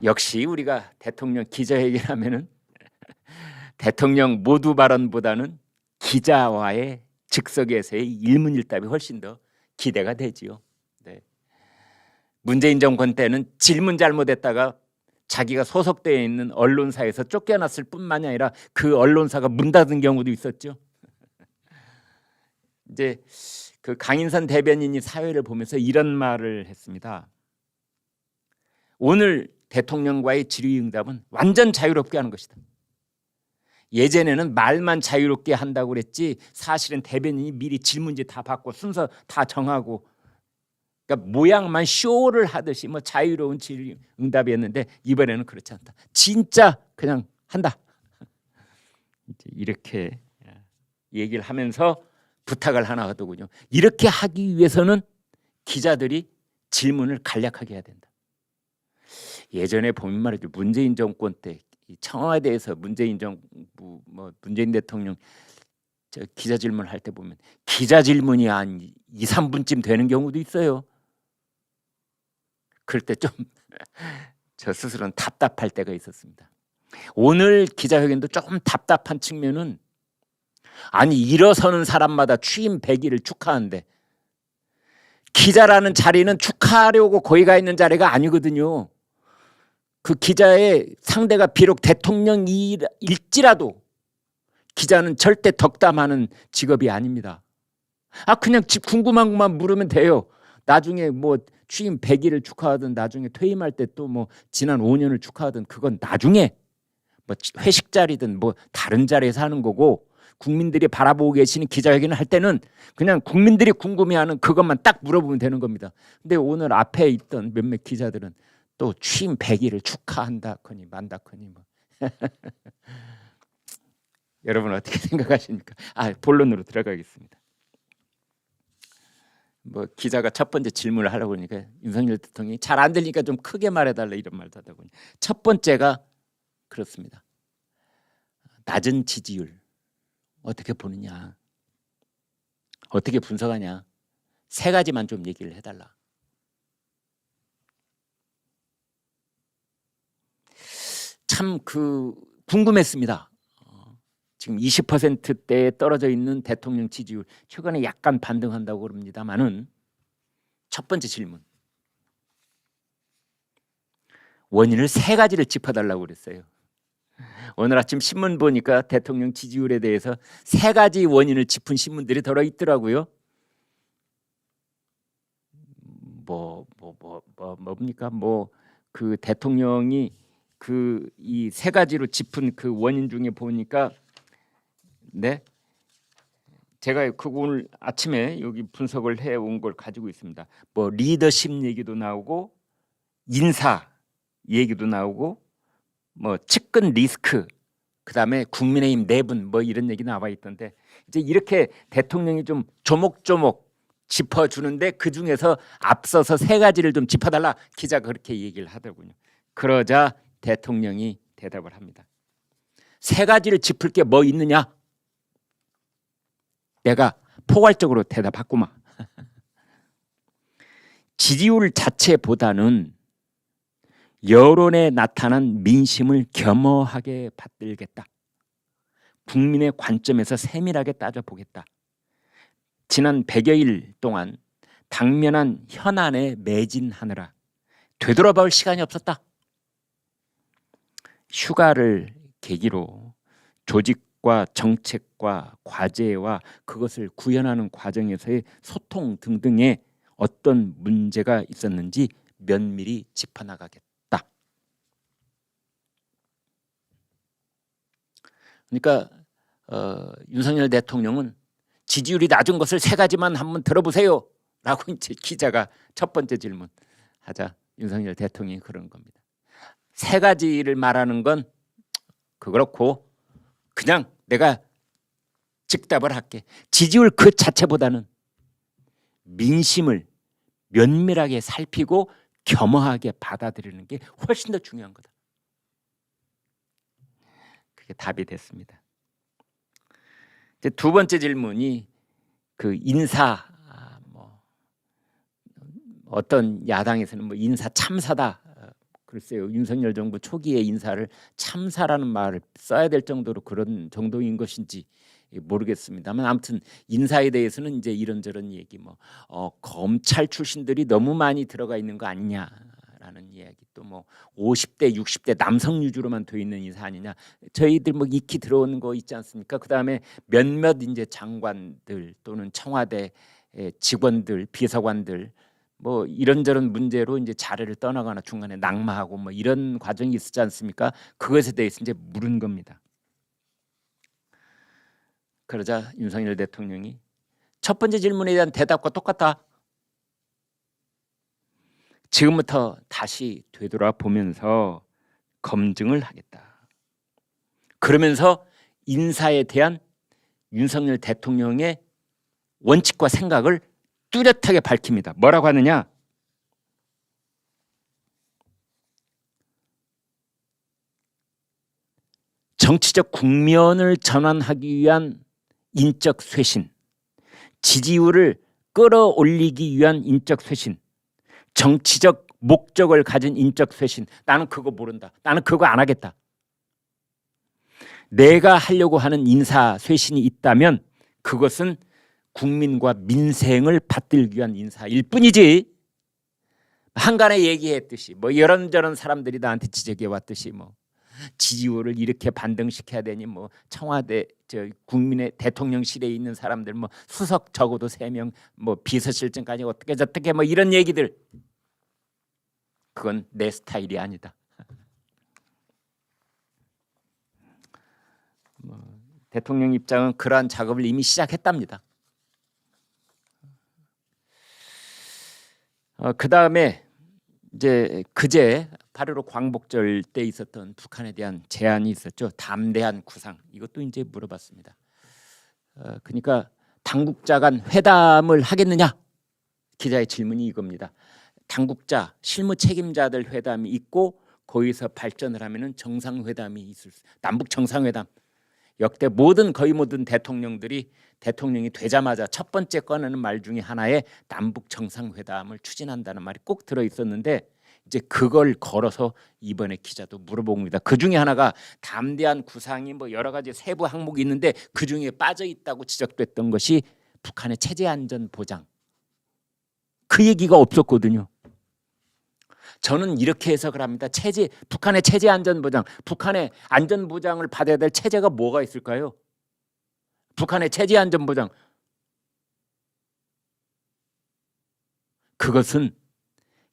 역시 우리가 대통령 기자회견하면은 대통령 모두 발언보다는 기자와의 즉석에서의 일문일답이 훨씬 더 기대가 되지요. 네. 문재인 정권 때는 질문 잘못했다가 자기가 소속되어 있는 언론사에서 쫓겨났을 뿐만이 아니라 그 언론사가 문 닫은 경우도 있었죠. 이제 그 강인선 대변인이 사회를 보면서 이런 말을 했습니다. 오늘 대통령과의 질의응답은 완전 자유롭게 하는 것이다. 예전에는 말만 자유롭게 한다고 그랬지 사실은 대변인이 미리 질문지 다 받고 순서 다 정하고, 그러니까 모양만 쇼를 하듯이 뭐 자유로운 질의응답이었는데 이번에는 그렇지 않다. 진짜 그냥 한다. 이렇게 얘기를 하면서 부탁을 하나 하더군요. 이렇게 하기 위해서는 기자들이 질문을 간략하게 해야 된다. 예전에 보면 말이죠. 문재인 정권 때 청와대에서 문재인 정부 문재인 대통령 기자 질문을 할 때 보면 기자 질문이 한 2, 3분쯤 되는 경우도 있어요. 그럴 때 좀 저 스스로는 답답할 때가 있었습니다. 오늘 기자회견도 조금 답답한 측면은, 아니 일어서는 사람마다 취임 100일을 축하하는데 기자라는 자리는 축하하려고 거기 가 있는 자리가 아니거든요. 그 기자의 상대가 비록 대통령일지라도 기자는 절대 덕담하는 직업이 아닙니다. 그냥 궁금한 것만 물으면 돼요. 나중에 뭐 취임 100일을 축하하든 나중에 퇴임할 때 또 뭐 지난 5년을 축하하든 그건 나중에 뭐 회식 자리든 뭐 다른 자리에서 하는 거고, 국민들이 바라보고 계시는 기자회견을 할 때는 그냥 국민들이 궁금해하는 그것만 딱 물어보면 되는 겁니다. 근데 오늘 앞에 있던 몇몇 기자들은 또 취임 100일을 축하한다 거니 만다 거니 뭐. 여러분 어떻게 생각하십니까? 본론으로 들어가겠습니다. 뭐 기자가 첫 번째 질문을 하려고 하니까 윤석열 대통령이 잘 안 들리니까 좀 크게 말해달라 이런 말도 하다 보니 첫 번째가 그렇습니다. 낮은 지지율 어떻게 보느냐, 어떻게 분석하냐, 세 가지만 좀 얘기를 해달라. 참 궁금했습니다. 지금 20%대에 떨어져 있는 대통령 지지율 최근에 약간 반등한다고 그럽니다만은 첫 번째 질문, 원인을 세 가지를 짚어달라고 그랬어요. 오늘 아침 신문 보니까 대통령 지지율에 대해서 세 가지 원인을 짚은 신문들이 들어있더라고요. 뭡니까? 그 대통령이 이 세 가지로 짚은 그 원인 중에 보니까 제가 오늘 아침에 여기 분석을 해온 걸 가지고 있습니다. 리더십 얘기도 나오고 인사 얘기도 나오고 측근 리스크, 그다음에 국민의힘 내분 이런 얘기 나와 있던데, 이제 이렇게 대통령이 좀 조목조목 짚어주는데 그 중에서 앞서서 세 가지를 좀 짚어달라 기자가 그렇게 얘기를 하더군요. 그러자 대통령이 대답을 합니다. 세 가지를 짚을 게 뭐 있느냐? 내가 포괄적으로 대답했구만. 지지율 자체보다는 여론에 나타난 민심을 겸허하게 받들겠다. 국민의 관점에서 세밀하게 따져보겠다. 지난 100여일 동안 당면한 현안에 매진하느라 되돌아볼 시간이 없었다. 휴가를 계기로 조직과 정책과 과제와 그것을 구현하는 과정에서의 소통 등등에 어떤 문제가 있었는지 면밀히 짚어나가겠다. 그러니까 윤석열 대통령은 지지율이 낮은 것을 세 가지만 한번 들어보세요 라고 이제 기자가 첫 번째 질문 하자 윤석열 대통령이 그런 겁니다. 세 가지를 말하는 건 그렇고 그냥 내가 즉답을 할게. 지지율 그 자체보다는 민심을 면밀하게 살피고 겸허하게 받아들이는 게 훨씬 더 중요한 거다. 그게 답이 됐습니다. 이제 두 번째 질문이 인사, 어떤 야당에서는 인사 참사다 글쎄요, 윤석열 정부 초기의 인사를 참사라는 말을 써야 될 정도로 그런 정도인 것인지 모르겠습니다만, 아무튼 인사에 대해서는 이제 이런저런 얘기, 검찰 출신들이 너무 많이 들어가 있는 거 아니냐라는 이야기, 또 50대 60대 남성 위주로만 돼 있는 인사 아니냐, 저희들 익히 들어오는 거 있지 않습니까? 그 다음에 몇몇 이제 장관들 또는 청와대 직원들, 비서관들 이런저런 문제로 이제 자리를 떠나거나 중간에 낙마하고 이런 과정이 있었지 않습니까? 그것에 대해서 이제 물은 겁니다. 그러자 윤석열 대통령이 첫 번째 질문에 대한 대답과 똑같다. 지금부터 다시 되돌아보면서 검증을 하겠다. 그러면서 인사에 대한 윤석열 대통령의 원칙과 생각을 뚜렷하게 밝힙니다. 뭐라고 하느냐? 정치적 국면을 전환하기 위한 인적 쇄신, 지지율을 끌어올리기 위한 인적 쇄신, 정치적 목적을 가진 인적 쇄신. 나는 그거 모른다. 나는 그거 안 하겠다. 내가 하려고 하는 인사 쇄신이 있다면 그것은 국민과 민생을 받들기 위한 인사일 뿐이지, 한간에 얘기했듯이 이런저런 사람들이 나한테 지적해 왔듯이 지지율을 이렇게 반등시켜야 되니 청와대 국민의 대통령실에 있는 사람들 수석 적어도 3명 비서실장까지 어떻게 저떻게 이런 얘기들, 그건 내 스타일이 아니다. 대통령 입장은 그러한 작업을 이미 시작했답니다. 그 다음에 이제 그제 8.15 광복절 때 있었던 북한에 대한 제안이 있었죠. 담대한 구상. 이것도 이제 물어봤습니다. 그러니까 당국자 간 회담을 하겠느냐? 기자의 질문이 이겁니다. 당국자, 실무 책임자들 회담이 있고 거기서 발전을 하면은 정상회담이 있을 수. 남북 정상회담. 역대 거의 모든 대통령이 되자마자 첫 번째 꺼내는 말 중에 하나에 남북 정상회담을 추진한다는 말이 꼭 들어 있었는데, 이제 그걸 걸어서 이번에 기자도 물어봅니다. 그 중에 하나가 담대한 구상이 여러 가지 세부 항목이 있는데 그 중에 빠져 있다고 지적됐던 것이 북한의 체제 안전 보장. 그 얘기가 없었거든요. 저는 이렇게 해석을 합니다. 북한의 체제 안전 보장, 북한의 안전 보장을 받아야 될 체제가 뭐가 있을까요? 북한의 체제 안전 보장, 그것은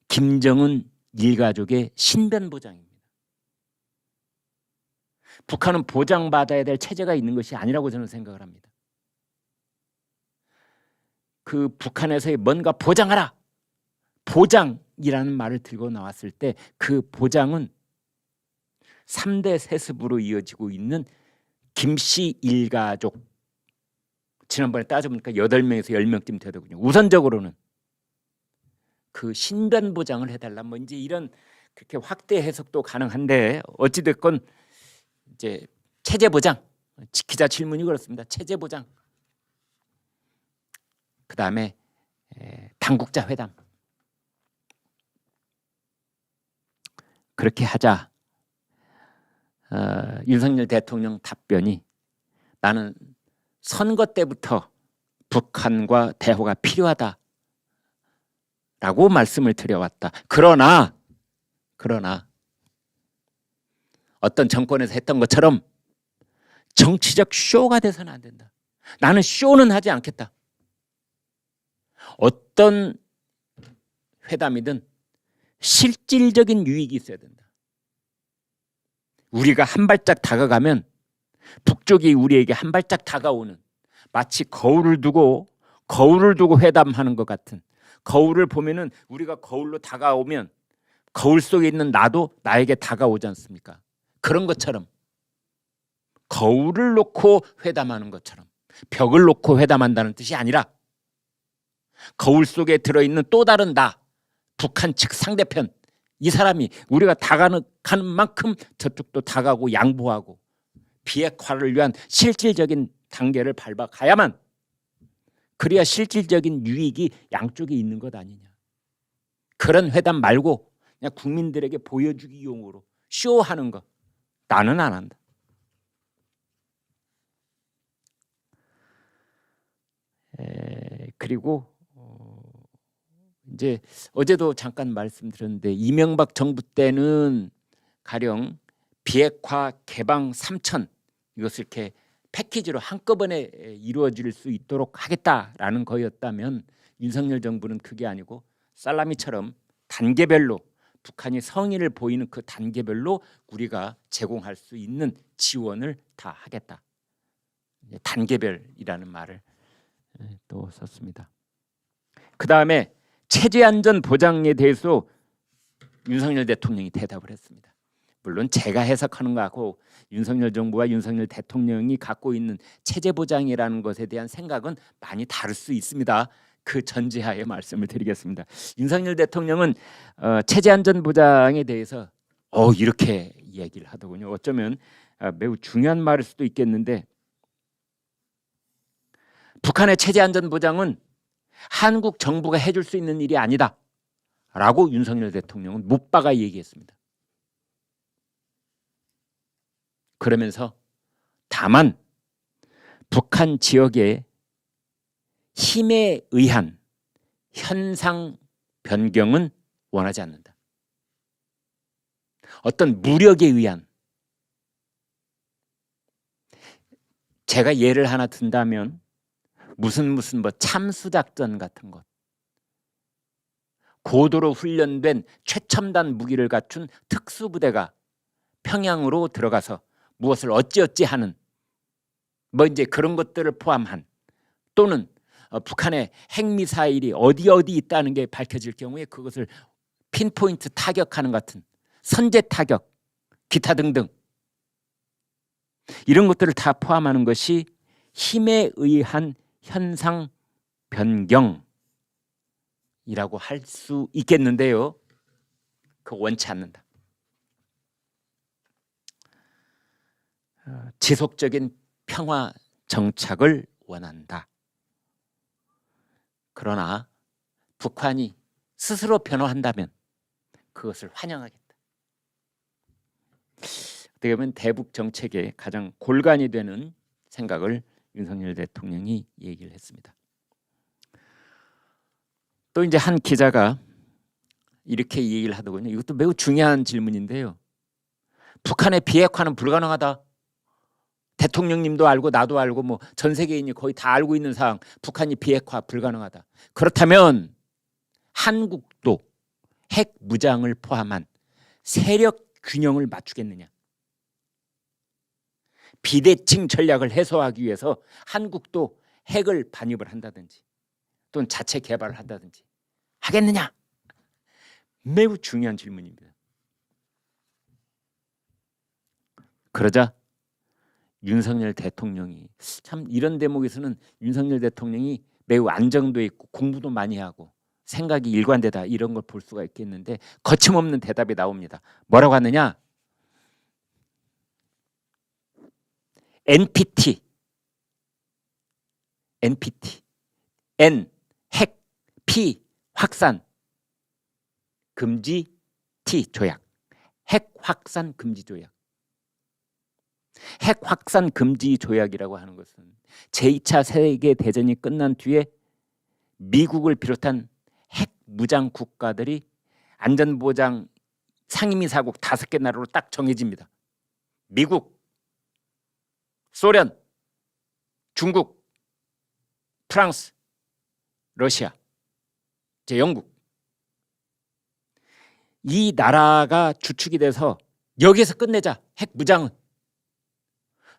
김정은 일가족의 신변 보장입니다. 북한은 보장받아야 될 체제가 있는 것이 아니라고 저는 생각을 합니다. 그 북한에서의 뭔가 보장하라, 보장이라는 말을 들고 나왔을 때 그 보장은 3대 세습으로 이어지고 있는 김씨 일가족, 지난번에 따져보니까 8명에서 10명쯤 되더군요. 우선적으로는 그 신변 보장을 해달라, 이제 이런 그렇게 확대 해석도 가능한데, 어찌 됐건 이제 체제 보장, 기자 질문이 그렇습니다. 체제 보장. 그 다음에 당국자 회담. 그렇게 하자. 윤석열 대통령 답변이, 나는 선거 때부터 북한과 대화가 필요하다라고 말씀을 드려왔다. 그러나 어떤 정권에서 했던 것처럼 정치적 쇼가 돼서는 안 된다. 나는 쇼는 하지 않겠다. 어떤 회담이든 실질적인 유익이 있어야 된다. 우리가 한 발짝 다가가면 북쪽이 우리에게 한 발짝 다가오는, 마치 거울을 두고 회담하는 것 같은, 거울을 보면은 우리가 거울로 다가오면 거울 속에 있는 나도 나에게 다가오지 않습니까? 그런 것처럼, 거울을 놓고 회담하는 것처럼, 벽을 놓고 회담한다는 뜻이 아니라 거울 속에 들어있는 또 다른 나, 북한 측 상대편, 이 사람이 우리가 가는 만큼 저쪽도 다가오고 양보하고 비핵화를 위한 실질적인 단계를 밟아가야만, 그래야 실질적인 유익이 양쪽에 있는 것 아니냐. 그런 회담 말고 그냥 국민들에게 보여주기 용으로 쇼하는 거 나는 안 한다. 그리고 이제 어제도 잠깐 말씀드렸는데 이명박 정부 때는 가령 비핵화 개방 3천 이것을 이렇게 패키지로 한꺼번에 이루어질 수 있도록 하겠다라는 거였다면 윤석열 정부는 그게 아니고 살라미처럼 단계별로 북한이 성의를 보이는 그 단계별로 우리가 제공할 수 있는 지원을 다 하겠다. 단계별이라는 말을 또 썼습니다. 그 다음에 체제 안전 보장에 대해서 윤석열 대통령이 대답을 했습니다. 물론 제가 해석하는 거하고 윤석열 정부와 윤석열 대통령이 갖고 있는 체제 보장이라는 것에 대한 생각은 많이 다를 수 있습니다. 그 전제하에 말씀을 드리겠습니다. 윤석열 대통령은 체제 안전 보장에 대해서 이렇게 얘기를 하더군요. 어쩌면 매우 중요한 말일 수도 있겠는데 북한의 체제 안전 보장은 한국 정부가 해줄 수 있는 일이 아니다 라고 윤석열 대통령은 못 박아 얘기했습니다. 그러면서 다만 북한 지역의 힘에 의한 현상 변경은 원하지 않는다. 어떤 무력에 의한, 제가 예를 하나 든다면 무슨 뭐 참수작전 같은 것, 고도로 훈련된 최첨단 무기를 갖춘 특수부대가 평양으로 들어가서 무엇을 어찌어찌 하는 뭐 이제 그런 것들을 포함한, 또는 북한의 핵미사일이 어디 있다는 게 밝혀질 경우에 그것을 핀포인트 타격하는 같은 선제 타격, 기타 등등 이런 것들을 다 포함하는 것이 힘에 의한 현상 변경이라고 할 수 있겠는데요. 그거 원치 않는다. 지속적인 평화 정착을 원한다. 그러나 북한이 스스로 변화한다면 그것을 환영하겠다. 어떻게 보면 대북 정책의 가장 골간이 되는 생각을 윤석열 대통령이 얘기를 했습니다. 또 이제 한 기자가 이렇게 얘기를 하더군요. 이것도 매우 중요한 질문인데요. 북한의 비핵화는 불가능하다. 대통령님도 알고 나도 알고 뭐 전 세계인이 거의 다 알고 있는 사항, 북한이 비핵화 불가능하다. 그렇다면 한국도 핵 무장을 포함한 세력 균형을 맞추겠느냐? 비대칭 전략을 해소하기 위해서 한국도 핵을 반입을 한다든지 또는 자체 개발을 한다든지 하겠느냐? 매우 중요한 질문입니다. 그러자 윤석열 대통령이, 참 이런 대목에서는 윤석열 대통령이 매우 안정돼 있고 공부도 많이 하고 생각이 일관되다 이런 걸 볼 수가 있겠는데 거침없는 대답이 나옵니다. 뭐라고 하느냐? NPT, N 핵, P 확산 금지, T 조약, 핵 확산 금지 조약. 핵 확산 금지 조약이라고 하는 것은 제2차 세계 대전이 끝난 뒤에 미국을 비롯한 핵 무장 국가들이 안전보장 상임이사국 5개 나라로 딱 정해집니다. 미국, 소련, 중국, 프랑스, 러시아, 이제 영국. 이 나라가 주축이 돼서 여기에서 끝내자. 핵 무장은.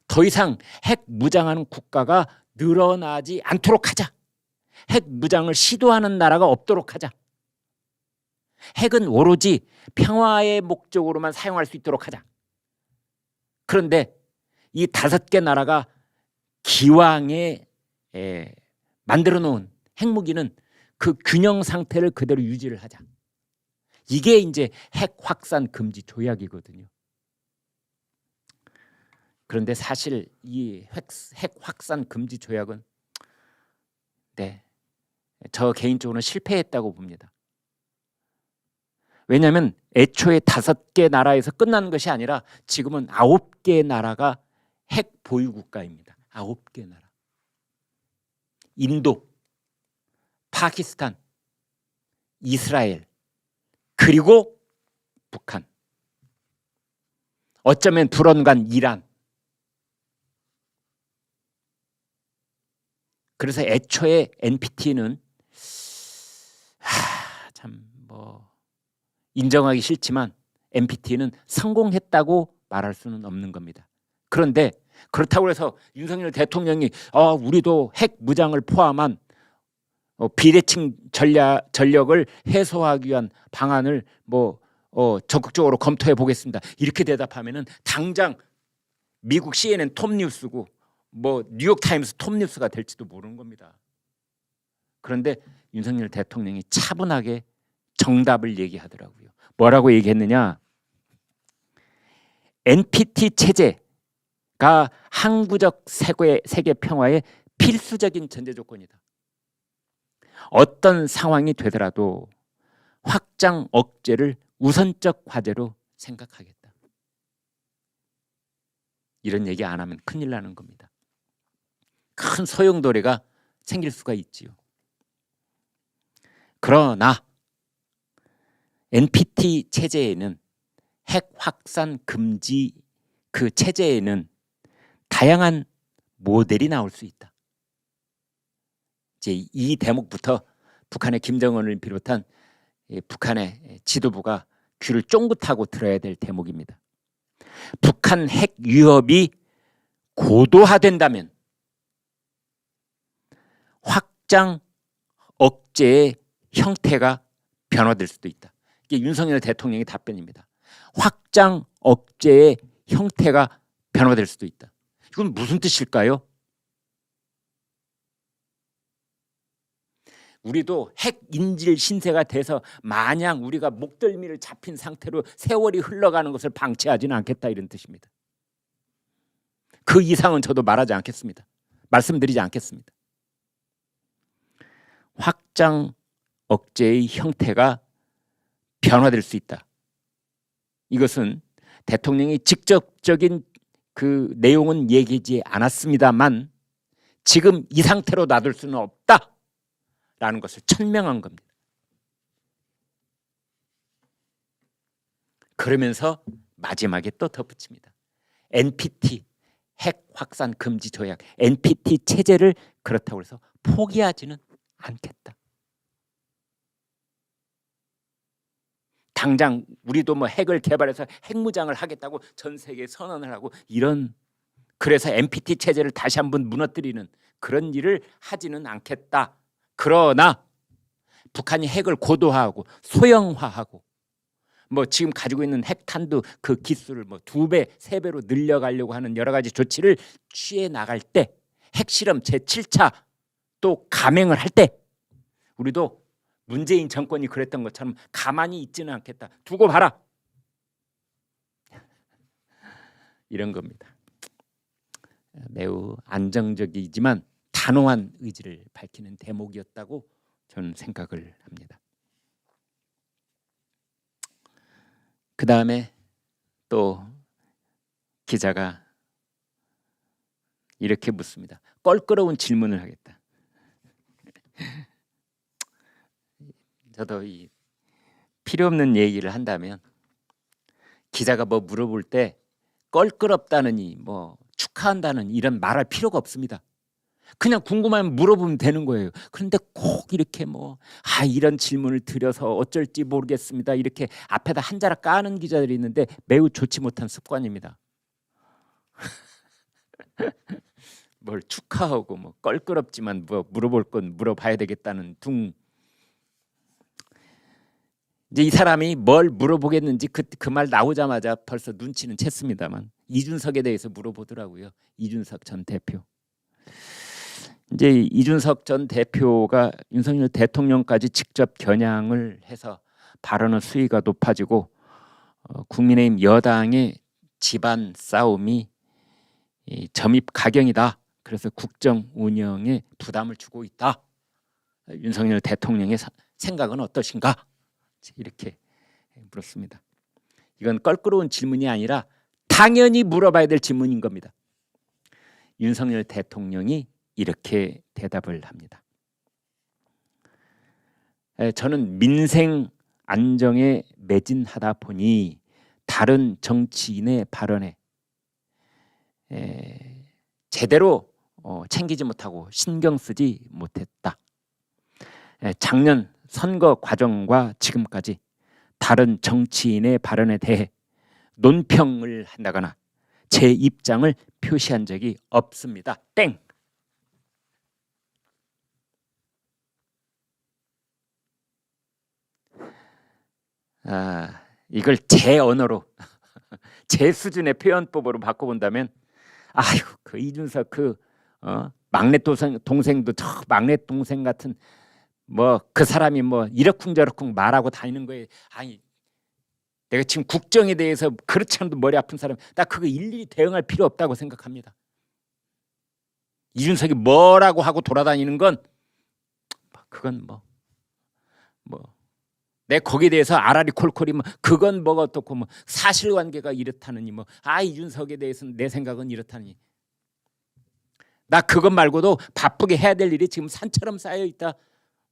더 이상 핵 무장하는 국가가 늘어나지 않도록 하자. 핵 무장을 시도하는 나라가 없도록 하자. 핵은 오로지 평화의 목적으로만 사용할 수 있도록 하자. 그런데 이 5개 나라가 기왕에 만들어 놓은 핵무기는 그 균형 상태를 그대로 유지를 하자. 이게 이제 핵 확산 금지 조약이거든요. 그런데 사실 이 핵 확산 금지 조약은 저 개인적으로는 실패했다고 봅니다. 왜냐하면 애초에 5개 나라에서 끝나는 것이 아니라 지금은 9개 나라가 핵 보유 국가입니다. 9개 나라. 인도, 파키스탄, 이스라엘, 그리고 북한. 어쩌면 불언간 이란. 그래서 애초에 NPT는 참 뭐 인정하기 싫지만 NPT는 성공했다고 말할 수는 없는 겁니다. 그런데 그렇다고 해서 윤석열 대통령이 우리도 핵 무장을 포함한 비대칭 전력을 해소하기 위한 방안을 적극적으로 검토해 보겠습니다. 이렇게 대답하면은 당장 미국 CNN 톱뉴스고 뉴욕타임스 톱뉴스가 될지도 모르는 겁니다. 그런데 윤석열 대통령이 차분하게 정답을 얘기하더라고요. 뭐라고 얘기했느냐? NPT 체제가 항구적 세계 평화의 필수적인 전제 조건이다. 어떤 상황이 되더라도 확장 억제를 우선적 과제로 생각하겠다. 이런 얘기 안 하면 큰일 나는 겁니다. 큰 소용돌이가 생길 수가 있지요. 그러나 NPT 체제에는 핵 확산 금지 그 체제에는 다양한 모델이 나올 수 있다. 이제 이 대목부터 북한의 김정은을 비롯한 북한의 지도부가 귀를 쫑긋하고 들어야 될 대목입니다. 북한 핵 위협이 고도화된다면 확장 억제의 형태가 변화될 수도 있다. 이게 윤석열 대통령의 답변입니다. 확장 억제의 형태가 변화될 수도 있다. 이건 무슨 뜻일까요? 우리도 핵 인질 신세가 돼서 마냥 우리가 목덜미를 잡힌 상태로 세월이 흘러가는 것을 방치하지는 않겠다, 이런 뜻입니다. 그 이상은 저도 말하지 않겠습니다. 말씀드리지 않겠습니다. 확장 억제의 형태가 변화될 수 있다. 이것은 대통령이 직접적인 그 내용은 얘기하지 않았습니다만 지금 이 상태로 놔둘 수는 없다라는 것을 천명한 겁니다. 그러면서 마지막에 또 덧붙입니다. NPT 핵 확산 금지 조약, NPT 체제를 그렇다고 해서 포기하지는 않겠다. 당장 우리도 핵을 개발해서 핵무장을 하겠다고 전 세계에 선언을 하고 그래서 NPT 체제를 다시 한번 무너뜨리는 그런 일을 하지는 않겠다. 그러나 북한이 핵을 고도화하고 소형화하고 지금 가지고 있는 핵탄두 그 기술을 2배, 3배로 늘려가려고 하는 여러 가지 조치를 취해 나갈 때 핵실험 제7차 또 감행을 할 때 우리도 문재인 정권이 그랬던 것처럼 가만히 있지는 않겠다. 두고 봐라. 이런 겁니다. 매우 안정적이지만 단호한 의지를 밝히는 대목이었다고 저는 생각을 합니다. 그 다음에 또 기자가 이렇게 묻습니다. 껄끄러운 질문을 하겠다. 저도 이 필요 없는 얘기를 한다면 기자가 물어볼 때 껄끄럽다느니 축하한다는 이런 말할 필요가 없습니다. 그냥 궁금하면 물어보면 되는 거예요. 그런데 꼭 이렇게 이런 질문을 드려서 어쩔지 모르겠습니다. 이렇게 앞에다 한자락 까는 기자들이 있는데 매우 좋지 못한 습관입니다. 뭘 축하하고 껄끄럽지만 물어볼 건 물어봐야 되겠다는 이제 이 사람이 뭘 물어보겠는지 그 말 나오자마자 벌써 눈치는 챘습니다만 이준석에 대해서 물어보더라고요. 이준석 전 대표. 이제 이준석 전 대표가 윤석열 대통령까지 직접 겨냥을 해서 발언의 수위가 높아지고 국민의힘 여당의 집안 싸움이 점입 가경이다. 그래서 국정 운영에 부담을 주고 있다. 윤석열 대통령의 생각은 어떠신가? 이렇게 물었습니다. 이건 껄끄러운 질문이 아니라 당연히 물어봐야 될 질문인 겁니다. 윤석열 대통령이 이렇게 대답을 합니다. 저는 민생 안정에 매진하다 보니 다른 정치인의 발언에 제대로 챙기지 못하고 신경 쓰지 못했다. 작년 선거 과정과 지금까지 다른 정치인의 발언에 대해 논평을 한다거나 제 입장을 표시한 적이 없습니다. 땡. 이걸 제 언어로 제 수준의 표현법으로 바꿔본다면 아이고 그 이준석 막내 동생도 저 막내 동생 같은 뭐 그 사람이 뭐 이러쿵저러쿵 말하고 다니는 거에 아니 내가 지금 국정에 대해서 그렇지 않아도 머리 아픈 사람 나 그거 일일이 대응할 필요 없다고 생각합니다. 이준석이 뭐라고 하고 돌아다니는 건 그건 뭐 내 거기에 대해서 아라리 콜콜이 뭐 그건 뭐가 어떻고 뭐 사실관계가 이렇다느니 뭐 이준석에 대해서는 내 생각은 이렇다니 나 그것 말고도 바쁘게 해야 될 일이 지금 산처럼 쌓여 있다.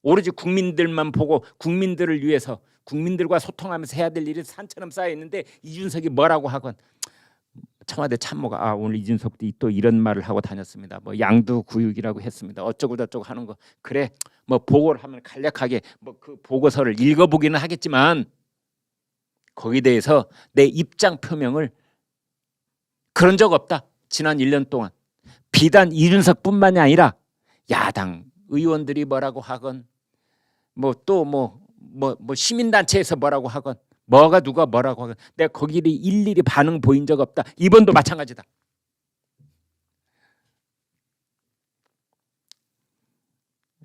오로지 국민들만 보고 국민들을 위해서 국민들과 소통하면서 해야 될 일이 산처럼 쌓여 있는데 이준석이 뭐라고 하건 청와대 참모가 오늘 이준석도 또 이런 말을 하고 다녔습니다. 뭐 양두구육이라고 했습니다. 어쩌고 저쩌고 하는 거 그래 뭐 보고를 하면 간략하게 뭐 그 보고서를 읽어보기는 하겠지만 거기에 대해서 내 입장 표명을 그런 적 없다. 지난 1년 동안 비단 이준석뿐만이 아니라 야당 의원들이 뭐라고 하건 뭐 또 뭐 시민단체에서 뭐라고 하건 뭐가 누가 뭐라고 하건 내가 거기를 일일이 반응 보인 적 없다. 이번도 마찬가지다.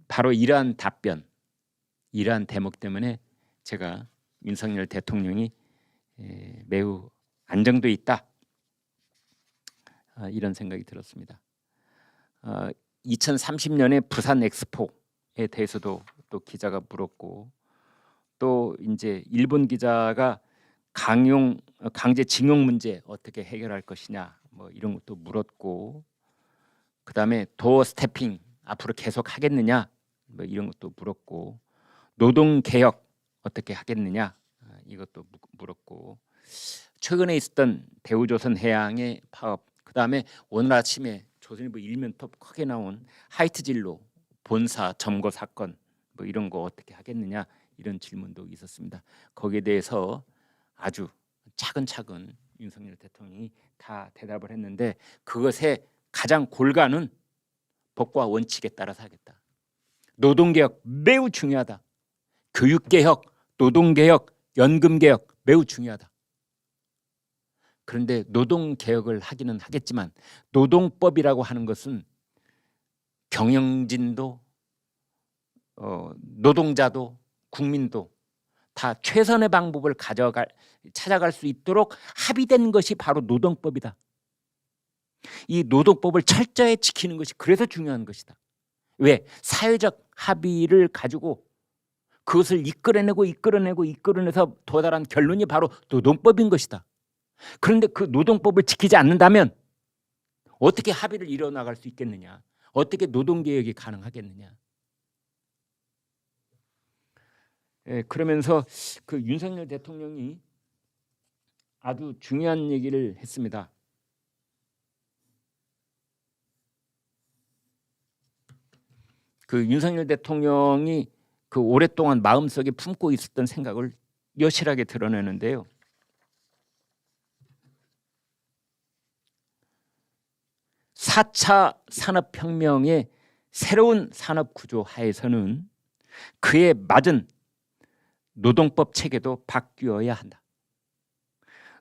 바로 이러한 답변, 이러한 대목 때문에 제가 윤석열 대통령이 매우 안정돼 있다. 이런 생각이 들었습니다. 2030년에 부산 엑스포에 대해서도 또 기자가 물었고 또 이제 일본 기자가 강제징용 문제 어떻게 해결할 것이냐 뭐 이런 것도 물었고 그다음에 도어 스태핑 앞으로 계속 하겠느냐 뭐 이런 것도 물었고 노동 개혁 어떻게 하겠느냐 이것도 물었고 최근에 있었던 대우조선해양의 파업 그다음에 오늘 아침에 조선일보 일면톱 크게 나온 하이트진로 본사 점거 사건 뭐 이런 거 어떻게 하겠느냐 이런 질문도 있었습니다. 거기에 대해서 아주 차근차근 윤석열 대통령이 다 대답을 했는데 그것의 가장 골간은 법과 원칙에 따라서 하겠다. 노동개혁 매우 중요하다. 교육개혁, 노동개혁, 연금개혁 매우 중요하다. 그런데 노동개혁을 하기는 하겠지만 노동법이라고 하는 것은 경영진도 노동자도 국민도 다 최선의 방법을 찾아갈 수 있도록 합의된 것이 바로 노동법이다. 이 노동법을 철저히 지키는 것이 그래서 중요한 것이다. 왜? 사회적 합의를 가지고 그것을 이끌어내서 도달한 결론이 바로 노동법인 것이다. 그런데 그 노동법을 지키지 않는다면 어떻게 합의를 이뤄나갈 수 있겠느냐? 어떻게 노동개혁이 가능하겠느냐? 그러면서 그 윤석열 대통령이 아주 중요한 얘기를 했습니다. 그 윤석열 대통령이 그 오랫동안 마음속에 품고 있었던 생각을 여실하게 드러내는데요. (4차) 산업혁명의 새로운 산업구조 하에서는 그에 맞은 노동법 체계도 바뀌어야 한다.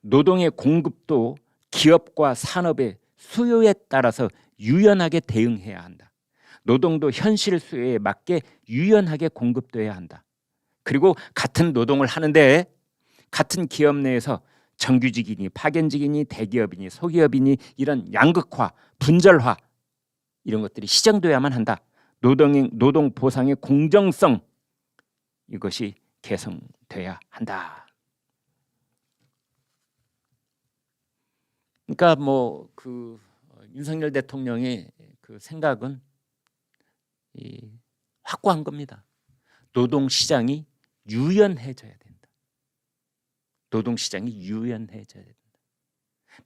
노동의 공급도 기업과 산업의 수요에 따라서 유연하게 대응해야 한다. 노동도 현실 수요에 맞게 유연하게 공급돼야 한다. 그리고 같은 노동을 하는데 같은 기업 내에서 정규직이니 파견직이니 대기업이니 소기업이니 이런 양극화, 분절화 이런 것들이 시정돼야만 한다. 노동 보상의 공정성 이것이 개선돼야 한다. 그러니까 뭐 그 윤석열 대통령의 그 생각은 확고한 겁니다. 노동시장이 유연해져야 된다. 노동시장이 유연해져야 된다.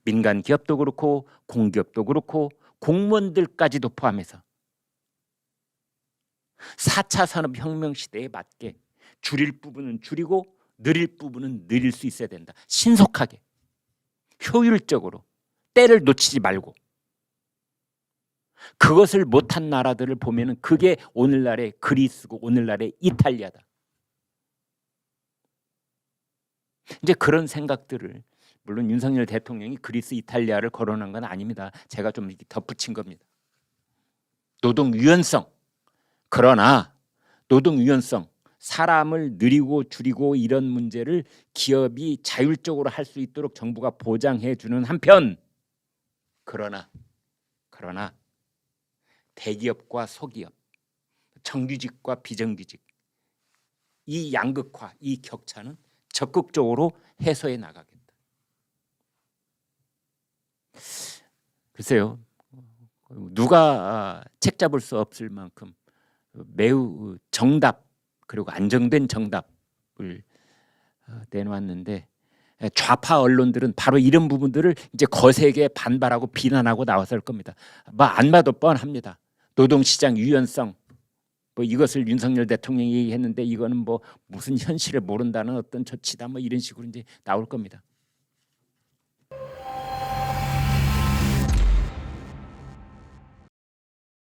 민간 기업도 그렇고 공기업도 그렇고 공무원들까지도 포함해서 4차 산업혁명 시대에 맞게 줄일 부분은 줄이고 늘릴 부분은 늘릴 수 있어야 된다. 신속하게, 효율적으로, 때를 놓치지 말고. 그것을 못한 나라들을 보면은 그게 오늘날의 그리스고 오늘날의 이탈리아다. 이제 그런 생각들을, 물론 윤석열 대통령이 그리스 이탈리아를 거론한 건 아닙니다. 제가 좀 덧붙인 겁니다. 노동 유연성. 그러나 노동 유연성, 사람을 늘리고 줄이고 이런 문제를 기업이 자율적으로 할 수 있도록 정부가 보장해 주는 한편, 그러나 대기업과 소기업, 정규직과 비정규직, 이 양극화, 이 격차는 적극적으로 해소해 나가겠다. 글쎄요, 누가 책 잡을 수 없을 만큼 매우 정답, 그리고 안정된 정답을 내놓았는데, 좌파 언론들은 바로 이런 부분들을 이제 거세게 반발하고 비난하고 나왔을 겁니다. 뭐 안 봐도 뻔합니다. 노동시장 유연성, 뭐 이것을 윤석열 대통령이 얘기했는데 이거는 뭐 무슨 현실을 모른다는 어떤 조치다, 뭐 이런 식으로 이제 나올 겁니다.